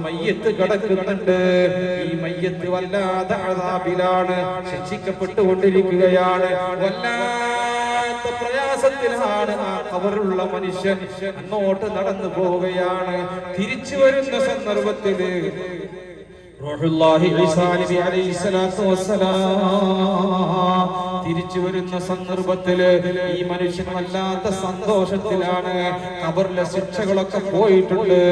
മയ്യത്ത് കിടക്കുന്നുണ്ട്. ഈ മയ്യത്ത് വല്ലാതെ അദാബിലാണ്, ശിക്ഷിക്കപ്പെട്ടുകൊണ്ടിരിക്കുകയാണ്. വല്ലാത്ത പ്രയാസത്തിലാണ് ആ ഖബറിലുള്ള മനുഷ്യൻ. അങ്ങോട്ട് നടന്നു പോവുകയാണ്. തിരിച്ചു വരുന്ന സന്ദർഭത്തില് റൂഹുല്ലാഹി ഈസാ നബി അലൈഹിസ്സലാത്തു വസ്സലാം തിരിച്ചു വരുന്ന സന്ദർഭത്തില് ഈ മനുഷ്യൻ വല്ലാത്ത സന്തോഷത്തിലാണ്. ഖബറിലെ ശിക്ഷകളൊക്കെ പോയിട്ടുണ്ട്,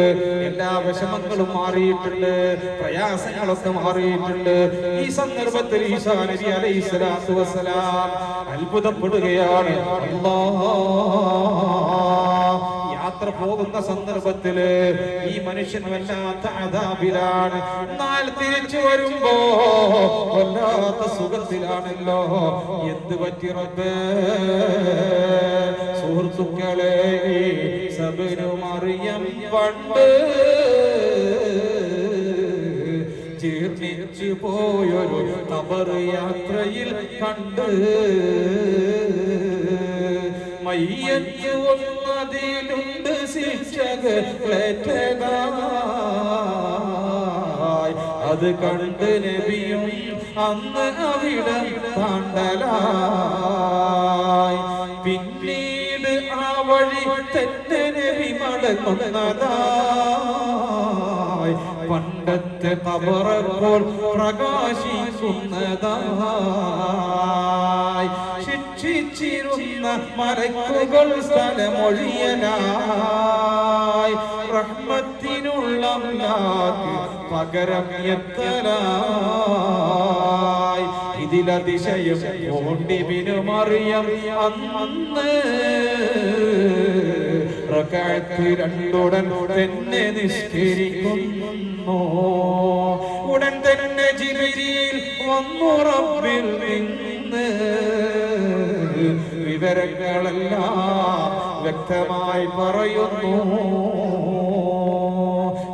എല്ലാ വിഷമങ്ങളും മാറിയിട്ടുണ്ട്, പ്രയാസങ്ങളൊക്കെ മാറിയിട്ടുണ്ട്. ഈ സന്ദർഭത്തിൽ ഈസാ നബി അലൈഹിസ്സലാത്തു വസ്സലാം അത്ഭുതപ്പെടുകയാണ്. അല്ലാഹ് യാത്ര പോകുന്ന സന്ദർഭത്തില് ഈ മനുഷ്യൻ വല്ലാത്ത അദാബിലാണ്. എന്നാൽ തിരിച്ചു വരുമ്പോ വല്ലാത്ത സുഖത്തിലാണല്ലോ. എന്ത് പറ്റി റബ്ബേ? സുഹൃത്തുക്കളെ, സബിനു മറിയം പണ്ട് ജീർണിച്ചു പോയൊരു ഖബർ യാത്രയിൽ കണ്ട് മയ്യത്ത് ഒന്നതിലുണ്ട് ശിക്ഷകളേറ്റതായി. അത് കണ്ട് നബിയും അന്ന് അവിടെ താണ്ടലായി. പിന്നീട് ആ വഴി തന്നെ നബി മടങ്ങുന്നതായി. പണ്ടത്തെ ഖബറപ്പോൾ പ്രകാശിക്കുന്നതായി. ശിക്ഷിച്ചിരുന്ന മലക്കുകൾ സ്ഥലമൊഴിയലായി. റഹ്മത്തിനുള്ള അല്ലാഹ് പകരം എത്തലായി. ഇതിലതിശയം കൊണ്ടിബിനു മറിയം അന്ന് റകഅത്ത് രണ്ടുടൻ തന്നെ നിസ്കരിക്കുന്നു. ഉടൻ തന്നെ ജിബ്രീൽ വന്നു റബ്ബിൽ നിന്ന് വിവരങ്ങളെല്ലാം വ്യക്തമായി പറയുന്നു.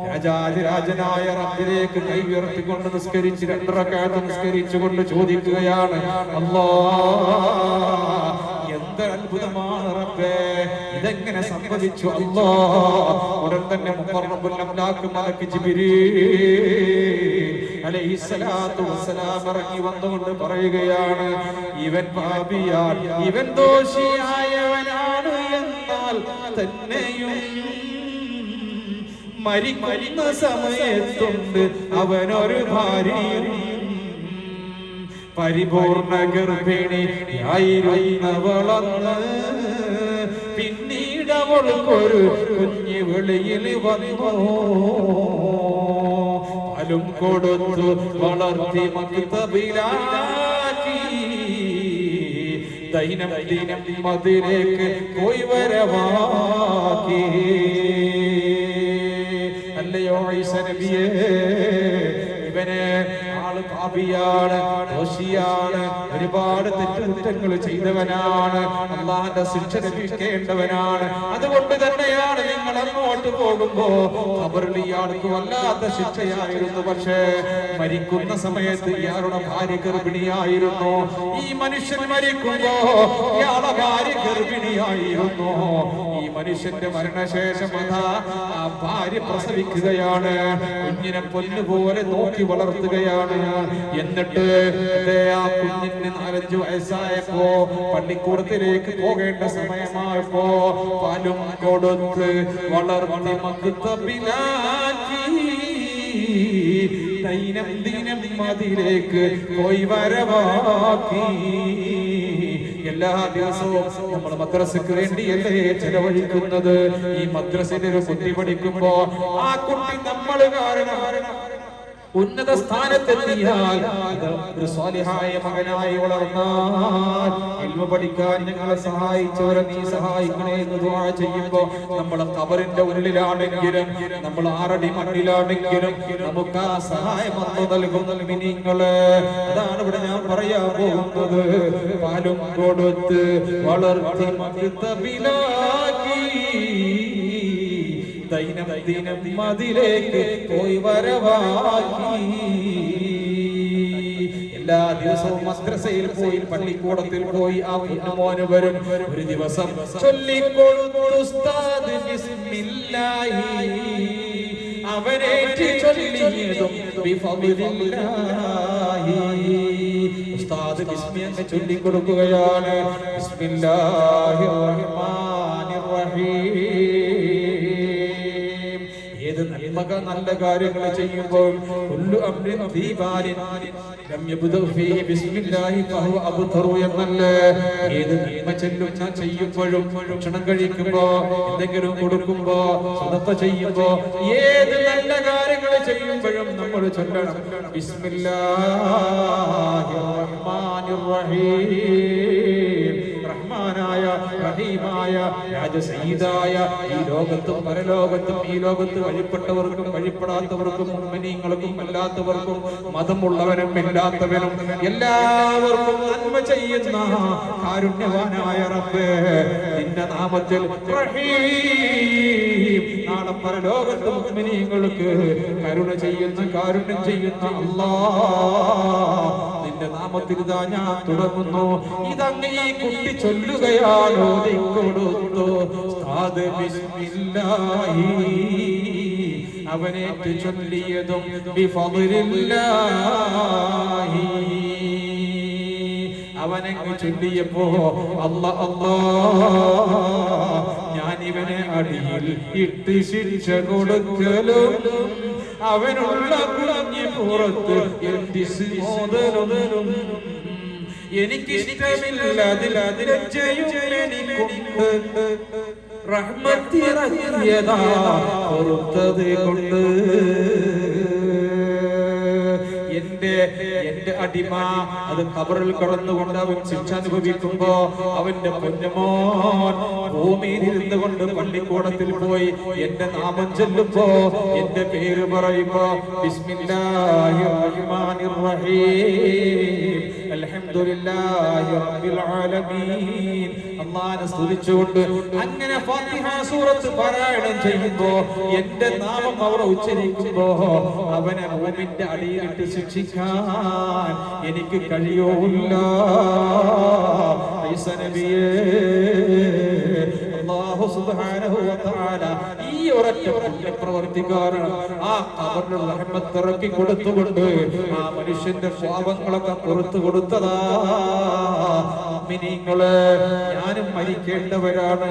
രാജാതിരാജനായ റബ്ബിലേക്ക് കൈ ഉയർത്തിക്കൊണ്ട് നിസ്കരിച്ച് 2 റക്അത്ത് നിസ്കരിച്ചുകൊണ്ട് ചോദിക്കുകയാണ്, അല്ലാഹ് എന്ത് അത്ഭുതമാണ് റബ്ബേ, ഇതെങ്ങനെ സംഭവിച്ചു അല്ലാഹ്? ഉടൻ തന്നെ മുഖറബുൽ അംലാക്ക് മലക്ക് ജിബ്രീൽ അലൈഹിസ്സലാത്തു വസ്സലാം ഇറങ്ങി വന്നുകൊണ്ട് പറയുകയാണ്, ഇവൻ പാപിയാണ്, ഇവൻ ദോഷിയായവനാണ്. എന്നാൽ തന്നെയും മരിക്കുന്ന സമയത്തുണ്ട് അവനൊരു ഭാര്യയും പരിപൂർണ ഗർഭിണിയായിരുന്നവളന്ന്. പിന്നീട് അവൾക്കൊരു കുഞ്ഞു വെളിയിൽ വന്നു. പാലും കൊടുത്തു വളർത്തി മക്തബിലാക്കി. ദൈനം ദിനം മദിലേക്ക് പോയി വരവാക്കി. അല്ലയോ ഈസാ നബിയേ, ഇവനെ ആള് പാപിയാണ്, ദോഷിയാണ്, ഒരുപാട് തെറ്റുകുറ്റങ്ങൾ ചെയ്തവനാണ്, അല്ലാഹുവിന്റെ ശിക്ഷ ലഭിക്കേണ്ടവനാണ്. അതുകൊണ്ട് തന്നെയാണ് നിങ്ങൾ അങ്ങോട്ട് പോകുമ്പോ ഖബറിൽ ഇയാൾക്ക് വല്ലാത്ത ശിക്ഷയായിരുന്നു. പക്ഷേ മരിക്കുന്ന സമയത്ത് ഇയാളുടെ ഭാര്യ ഗർഭിണിയായിരുന്നു. ഈ മനുഷ്യൻ മരിക്കുമ്പോ ഇയാളുടെ ഭാര്യ ഗർഭിണിയായിരുന്നു. ഈ മനുഷ്യന്റെ മരണശേഷം അതാ ആ ഭാര്യ പ്രസവിക്കുകയാണ്. കുഞ്ഞിനെ പൊന്നുപോലെ നോക്കി വളർത്തുകയാണ്. എന്നിട്ട് ആ കുഞ്ഞിന് 4-5 വയസ്സായപ്പോ പള്ളിക്കൂടത്തിലേക്ക് പോകേണ്ട സമയമായപ്പോ പാലും കൊടുത്ത് വളർത്തി മക്തബിലാക്കി. ദൈനം ദിനം അതിലേക്ക് പോയി വരവാക്കി. എല്ലാ ദിവസവും നമ്മൾ മദ്രസക്ക് വേണ്ടിയല്ലേ ചെലവഴിക്കുന്നത്? ഈ മദ്രസയിൽ ഒരു കുട്ടി പഠിക്കുമ്പോ ആ കുട്ടി നമ്മൾ കാരണം ഉന്നത സ്ഥാനത്തെത്തിയാൽ ഒരു സ്വാലിഹായ മകനായി വളർന്നാൽ ഇൽമു പഠിക്കാൻ ഞങ്ങളെ സഹായിച്ചവരെ നീ സഹായിക്കണേ എന്ന് ദുആ ചെയ്യുമ്പോ നമ്മൾ ഖബറിന്റെ ഉള്ളിലാണെങ്കിലും നമ്മൾ 6 അടി മണ്ണിലാണെങ്കിലും നമുക്ക് ആ സഹായം വന്നു നൽകുന്ന മുഅ്മിനീങ്ങളെ. അതാണ് ഇവിടെ ഞാൻ പറയാൻ പോകുന്നത്. പാലും കൊടുത്ത് വളർത്തി മക്തബിലാക്കി. ദൈനം ദിനം അതിലേക്ക് പോയി വരവാക്കി. എല്ലാ ദിവസവും മദ്രസയിൽ പോയി പള്ളിക്കൂടത്തിൽ പോയി ആ കുഞ്ഞുമോന് വരും. ഒരു ദിവസം ചൊല്ലിക്കൊടുത്തു ഉസ്താദ് ബിസ്മില്ലാഹി. ആ അവനേറ്റ് ചൊല്ലിയതും ബിഫളില്ലാഹി. ഉസ്താദ് ബിസ്മി അങ്ങ് ചൊല്ലിക്കൊടുക്കുകയാണ്. ബിസ്മില്ലാഹിർ റഹ്മാനിർ റഹീം. ഏത് നല്ല കാര്യങ്ങൾ ചെയ്യുമ്പോൾ കുല്ലു അംരിൻ ദീബാലിൻ ലം യബ്ദു ഫീ ബിസ്മില്ലാഹി ഫഹുവ അബ്തറു എന്നല്ലേ. ഏത് നന്മ ചെയ്യുമ്പോഴും ഭക്ഷണം കഴിക്കുമ്പോ എന്തെങ്കിലും കൊടുക്കുമ്പോ സദഖ ചെയ്യുമ്പോ ഏത് നല്ല കാര്യങ്ങൾ ചെയ്യുമ്പോഴും നമ്മൾ ചൊല്ലണം ബിസ്മില്ലാഹിർ റഹ്മാനിർ റഹീം. റഹ്മാനായ റഹീമായ രാജസയ്യിദായ ഈ ലോകത്തും പരലോകത്തും ഈ ലോകത്ത് വഴിപ്പെട്ടവർക്കും വഴിപ്പെടാത്തവർക്കും മുഅ്മിനീങ്ങൾക്കും അല്ലാത്തവർക്കും മതമുള്ളവനും ഇല്ലാത്തവനും എല്ലാവർക്കും നന്മ ചെയ്യുന്ന കാരുണ്യവാനായ റബ്ബേ നിന്റെ നാമത്തിൽ റഹീം. നാളെ പരലോകത്ത് മുഅ്മിനീങ്ങൾക്ക് കാരുണ്യം ചെയ്യുന്ന അല്ലാഹ് നിന്റെ നാമത്തിൽ ഇതാ ഞാൻ തുടങ്ങുന്നു. ഇതങ്ങ് ഈ കുട്ടി ചൊല്ലുകയാണ്. ഓതിക്കൊടുത്തു ഉസ്താദ് ബിസ്മില്ലാഹി. അവനേറ്റ് ചൊല്ലിയതും ബിഫളില്ലാഹി. അവനങ്ങ് ചൊല്ലിയപ്പോ അല്ലാ ഞാൻ ഇവനെ അടിയിൽ ഇട്ട് ശിക്ഷ കൊടുക്കലും അവനുള്ള കുഞ്ഞി പുറത്ത് മോദലും എനിക്കിഷ്ടമില്ല. അതിലജ്ജയും എനിക്കുണ്ട്. റഹ്മത്തിറങ്ങിയതാ പൊറുത്തത് കൊണ്ട്. എന്റെ അടിമ അത് ഖബറിൽ കടന്നുകൊണ്ട് അവൻ ശിക്ഷ അനുഭവിക്കുമ്പോ അവന്റെ പൊന്നുമോൻ ഭൂമിയിൽ ഇരുന്നു കൊണ്ട് പള്ളിക്കൂടത്തിൽ പോയി എന്റെ നാമം ചൊല്ലുമ്പോ എന്റെ പേര് പറയുമ്പോ ബിസ്മില്ലാഹിർ റഹ്മാനിർ റഹീം അൽഹംദുലില്ലാഹി റബ്ബിൽ ആലമീൻ അല്ലാഹുവിനെ സ്തുതിച്ചുകൊണ്ട് അങ്ങനെ ഫാത്തിഹ സൂറത്ത് പാരായണം ചെയ്യുമ്പോ എന്റെ നാമം അവർ ഉച്ചരിക്കുമ്പോ അവനെ ഭൂമിന്റെ അടിയിലിട്ട് ശിക്ഷിക്കാൻ എനിക്ക് കഴിയൂല്ല. ഈസാ നബിയേ അല്ലാഹു സുബ്ഹാനഹു വ തആല ഈ ഒരൊറ്റ പ്രവർത്തിക്കാരൻ ആ ഖബറിൽ റഹ്മത്ത് ഇറക്കി കൊടുത്തുകൊണ്ട് ആ മനുഷ്യന്റെ പാപങ്ങളൊക്കെ പുറത്തു കൊടുത്തതാ. മുഅ്മിനീങ്ങളെ ഞാനും മരിക്കേണ്ടവരാണ്,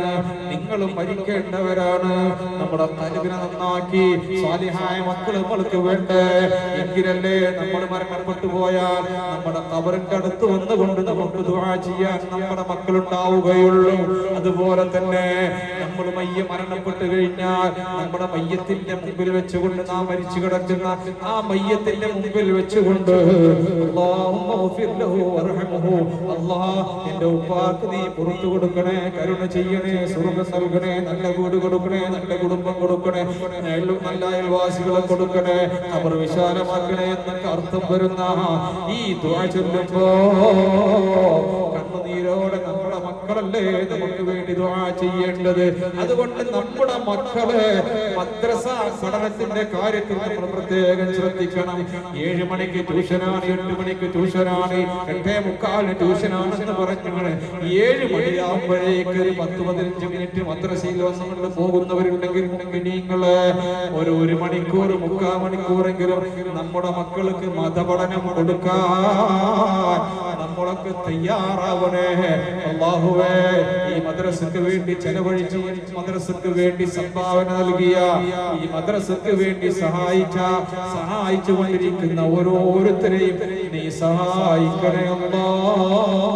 നിങ്ങളും മരിക്കേണ്ടവരാണ്. നമ്മുടെ ഖൽബിനെ നന്നാക്കി സാലിഹായ മക്കൾ നമ്മൾക്ക് വേണ്ടേ. എങ്കിലല്ലേ നമ്മൾ മരണപ്പെട്ടു പോയാൽ നമ്മുടെ ഖബറിന്റെ അടുത്ത് വന്നുകൊണ്ട് നമുക്ക് ദുആ ചെയ്യാൻ നമ്മുടെ മക്കളുണ്ടാവുകയുള്ളൂ. അതുപോലെ തന്നെ നമ്മൾ മരണപ്പെട്ടു കഴിഞ്ഞാൽ നമ്മുടെ മയ്യത്തിന്റെ മുമ്പിൽ വെച്ചുകൊണ്ട് നാം മരിച്ചു കിടക്കുന്ന ആ മയ്യത്തിന്റെ മുമ്പിൽ വെച്ചുകൊണ്ട് അല്ലാഹ് എന്റെ ഉപ്പാക്ക് നീ പുറത്തു കൊടുക്കണേ, കരുണ ചെയ്യണേ, സ്വർഗ്ഗം നൽകണേ, നല്ല വീട് കൊടുക്കണേ, നല്ല കുടുംബം കൊടുക്കണേ, നല്ല അയൽവാസികളെ കൊടുക്കണേ, ഖബർ വിശാലമാക്കണേ എന്നൊക്കെ അർത്ഥം വരുന്ന ഈ ദുആ ചൊല്ലുമ്പോ കണ്ണുനീരോടെ നമ്മുടെ മക്കളല്ലേ നമുക്ക് വേണ്ടി ദുആ ചെയ്യേണ്ടത്. അതുകൊണ്ട് നമ്മുടെ മക്കളെ മദ്രസ പഠനത്തിന്റെ കാര്യത്തിൽ നമ്മൾ പ്രത്യേകം ശ്രദ്ധിക്കണം. 7 മണിക്ക് ട്യൂഷനാണ്, 8 മണിക്ക് ട്യൂഷനാണ്, 8:45 ട്യൂഷനാണെന്ന് പറഞ്ഞാണ് 7 മണിയാകുമ്പോഴേക്ക് 10-15 മിനിറ്റ് മദ്രസയിൽ വന്നുകൊണ്ട് പോകുന്നവരുണ്ടെങ്കിൽ നിങ്ങള് ഒരു 1 മണിക്കൂർ 3/4 മണിക്കൂറെങ്കിലും നമ്മുടെ മക്കൾക്ക് മതപഠനം കൊടുക്കാൻ നമ്മളൊക്കെ തയ്യാറാവണേ. അല്ലാഹുവേ ഈ മദ്രസക്ക് വേണ്ടി ചെലവഴിച്ച് മദ്രസക്ക് വേണ്ടി സംഭാവന നൽകിയ ഈ മദ്രസക്ക് വേണ്ടി സഹായിച്ചു കൊണ്ടിരിക്കുന്ന ഓരോരുത്തരെയും നീ സഹായിക്കണേ അല്ലാഹ്.